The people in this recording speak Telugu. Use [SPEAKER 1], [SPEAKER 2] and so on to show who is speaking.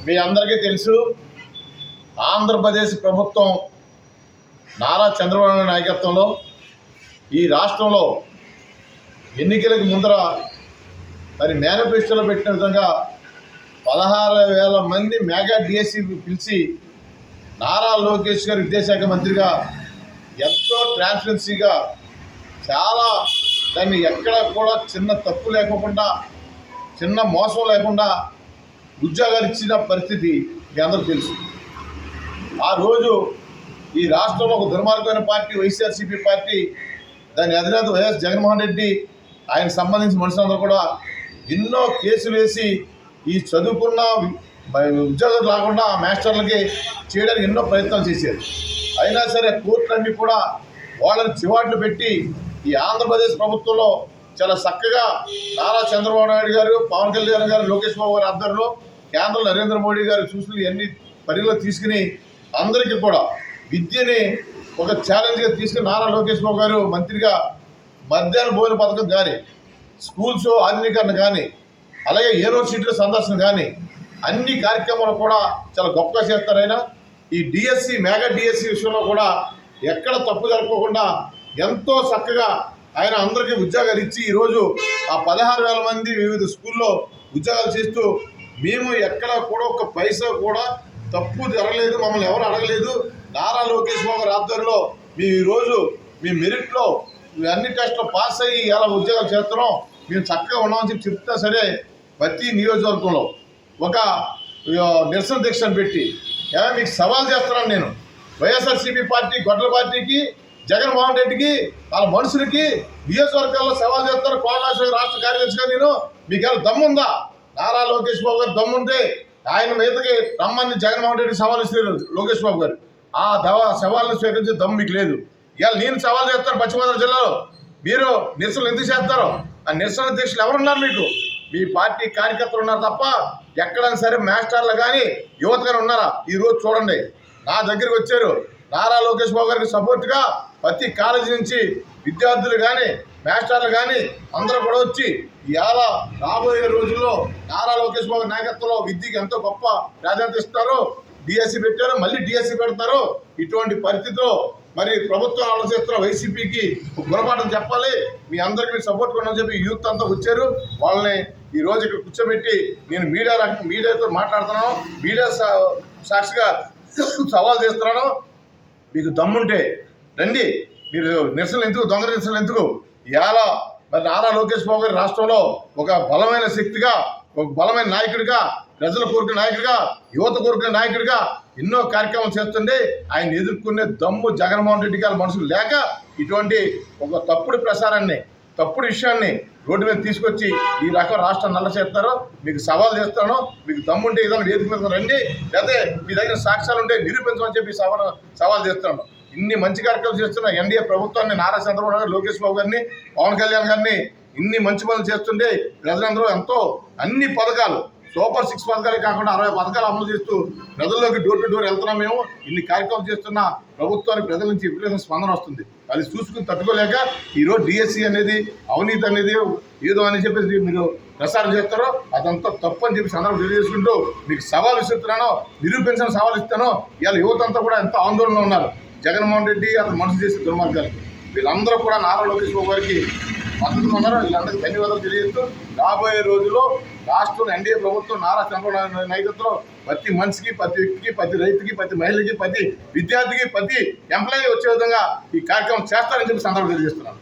[SPEAKER 1] మీ అందరికీ తెలుసు, ఆంధ్రప్రదేశ్ ప్రభుత్వం నారా చంద్రబాబు నాయుడు నాయకత్వంలో ఈ రాష్ట్రంలో ఎన్నికలకు ముందర మరి మేనిఫెస్టోలో పెట్టిన విధంగా 16,000 మంది మెగా డిఎస్సి పిలిచి నారా లోకేష్ గారు విద్యాశాఖ మంత్రిగా ఎంతో ట్రాన్స్పరెన్సీగా చాలా దాన్ని ఎక్కడ కూడా చిన్న తప్పు లేకుండా చిన్న మోసం లేకుండా ఉద్యోగాలు ఇచ్చిన పరిస్థితి మీ అందరూ తెలుసు. ఆ రోజు ఈ రాష్ట్రంలో ఒక దుర్మార్గమైన పార్టీ వైఎస్ఆర్సీపీ పార్టీ, దాని అధినేత వైఎస్ జగన్మోహన్ రెడ్డి, ఆయన సంబంధించిన మనుషులందరూ కూడా ఎన్నో కేసులు వేసి ఈ చదువుకున్న ఉద్యోగాలు రాకుండా మాస్టర్లకి చేయడానికి ఎన్నో ప్రయత్నాలు చేశారు. అయినా సరే కోర్టులన్నీ కూడా వాళ్ళని చివాట్లు పెట్టి ఈ ఆంధ్రప్రదేశ్ ప్రభుత్వంలో చాలా చక్కగా నారా చంద్రబాబు నాయుడు గారు, పవన్ కళ్యాణ్ గారు, లోకేష్ బాబు గారి ఆధ్వర్యంలో కేంద్రంలో నరేంద్ర మోడీ గారు సూచనలు ఇవన్నీ పరిగణలో తీసుకుని అందరికీ కూడా విద్యని ఒక ఛాలెంజ్గా తీసుకుని నారా లోకేష్ బాబు గారు మంత్రిగా మధ్యాహ్న భోజన పథకం కానీ, స్కూల్స్ ఆధునీకరణ కానీ, అలాగే యూనివర్సిటీల సందర్శన కానీ అన్ని కార్యక్రమాలు కూడా చాలా గొప్పగా చేస్తారైనా ఈ డిఎస్సి మెగా డిఎస్సి విషయంలో కూడా ఎక్కడ తప్పు జరగకుండా ఎంతో చక్కగా ఆయన అందరికీ ఉద్యోగాలు ఇచ్చి ఈరోజు ఆ 16,000 మంది వివిధ స్కూల్లో ఉద్యోగాలు చేస్తూ మేము ఎక్కడ కూడా ఒక పైసా కూడా తప్పు జరగలేదు, మమ్మల్ని ఎవరు అడగలేదు, నారా లోకేష్ బాబు గారి ఆధ్వర్యంలో మేము ఈరోజు మీ మెరిట్లో అన్ని టెస్ట్లో పాస్ అయ్యి ఎలా ఉద్యోగాలు చేస్తున్నాం, మేము చక్కగా ఉన్నామని చెప్పి చెప్తా సరే ప్రతి నియోజకవర్గంలో ఒక నిరసన దీక్షను పెట్టి మీకు సవాల్ చేస్తున్నాను. నేను వైఎస్ఆర్సీపీ పార్టీ గొడ్డల పార్టీకి, జగన్మోహన్ రెడ్డికి, వాళ్ళ మనుషులకి నియోజకవర్గాల్లో సవాల్ చేస్తారు. కోలాశ్వరి రాష్ట్ర కార్యదర్శిగా నేను మీకు దమ్ముందా? నారా లోకేష్ బాబు గారు దమ్ముంటే ఆయన మీదకి రమ్మని జగన్మోహన్ రెడ్డికి సవాల్ ఇస్తారు లోకేష్ బాబు గారు. ఆ సవాళ్ళను స్వీకరించే దమ్ము మీకు లేదు. ఇవాళ నేను సవాల్ చేస్తాను పశ్చిమ గోదావరి జిల్లాలో, మీరు నిరసనలు ఎందుకు చేస్తారో ఆ నిరసన దీక్షలు ఎవరున్నారు? మీకు మీ పార్టీ కార్యకర్తలు ఉన్నారు తప్ప ఎక్కడైనా సరే మాస్టర్లు కానీ యువత కానీ ఉన్నారా? ఈరోజు చూడండి, నా దగ్గరికి వచ్చారు నారా లోకేష్ బాబు గారికి సపోర్ట్గా ప్రతి కాలేజీ నుంచి విద్యార్థులు కానీ మాస్టర్లు కానీ అందరూ కూడా వచ్చి ఇవాళ రాబోయే రోజుల్లో నారా లోకేష్ బాబు నాయకత్వంలో విద్యకి ఎంతో గొప్ప ప్రాధాన్యత ఇస్తారు. డిఎస్సి పెట్టారు, మళ్ళీ డిఎస్సి పెడతారు. ఇటువంటి పరిస్థితిలో మరి ప్రభుత్వం ఆలోచిస్తున్న వైసీపీకి గుణపాఠం చెప్పాలి, మీ అందరికీ సపోర్ట్ కొనని చెప్పి యూత్ అంతా వచ్చారు. వాళ్ళని ఈ రోజు ఇక్కడ కూర్చోబెట్టి నేను మీడియాతో మాట్లాడుతున్నాను, మీడియా సాక్షిగా సవాల్ చేస్తున్నాను. మీకు దమ్ముంటే రండి, మీరు నిరసనలు ఎందుకు, దొంగ నిరసనలు ఎందుకు? ఇవాళ మరి నారా లోకేష్ బాబు గారి రాష్ట్రంలో ఒక బలమైన శక్తిగా, ఒక బలమైన నాయకుడిగా, ప్రజల కోరుకునే నాయకుడిగా, యువత కోరుకునే నాయకుడిగా ఎన్నో కార్యక్రమాలు చేస్తుండే ఆయన ఎదుర్కొనే దమ్ము జగన్మోహన్ రెడ్డి గారి మనుషులు లేక ఇటువంటి ఒక తప్పుడు ప్రసారాన్ని, తప్పుడు విషయాన్ని రోడ్డు మీద తీసుకొచ్చి ఈ రకం రాష్ట్రం నల్ల చేస్తారో మీకు సవాల్ చేస్తాను. మీకు దమ్ముంటే ఏదైనా వేదిక మీద రండి, లేకపోతే మీ దగ్గర సాక్ష్యాలు ఉంటే నిరూపించమని చెప్పి సవాల్ చేస్తాను. ఇన్ని మంచి కార్యక్రమాలు చేస్తున్న ఎన్డీఏ ప్రభుత్వాన్ని, నారా చంద్రబాబు నాయుడు, లోకేష్ బాబు గారిని, పవన్ కళ్యాణ్ గారిని ఇన్ని మంచి పనులు చేస్తుంటే ప్రజలందరూ ఎంతో అన్ని పథకాలు, సూపర్ 6 పథకాలే కాకుండా 60 పథకాలు అమలు చేస్తూ ప్రజల్లోకి డోర్ టు డోర్ వెళ్తున్నాం. మేము ఇన్ని కార్యక్రమాలు చేస్తున్న ప్రభుత్వానికి ప్రజల నుంచి విపరీత స్పందన వస్తుంది. అది చూసుకుని తట్టుకోలేక ఈరోజు డిఎస్సి అనేది అవినీతి అనేది ఏదో అని చెప్పేసి మీరు ప్రసారం చేస్తారో అదంతా తప్పు అని చెప్పి సందర్భం తెలియజేసుకుంటూ మీకు సవాల్ ఇస్తున్నానో, నిరూపించిన సవాల్ ఇస్తానో. ఇవాళ యువత అంతా కూడా ఎంతో ఆందోళనలో ఉన్నారు. జగన్మోహన్ రెడ్డి అతను మనసు చేసే దుర్మార్గాలకి వీళ్ళందరూ కూడా నారా లోకేష్ బాబు గారికి మద్దతుగా ఉన్నారు. వీళ్ళందరికీ ధన్యవాదాలు తెలియజేస్తూ రాబోయే రోజుల్లో రాష్ట్రంలో ఎన్డీఏ ప్రభుత్వం నారా చంద్రబాబు నాయకత్వంలో ప్రతి మనిషికి, ప్రతి వ్యక్తికి, ప్రతి రైతుకి, ప్రతి మహిళకి, ప్రతి విద్యార్థికి, ప్రతి ఎంప్లాయీ వచ్చే విధంగా ఈ కార్యక్రమం చేస్తారని చెప్పి సందర్భం తెలియజేస్తున్నాను.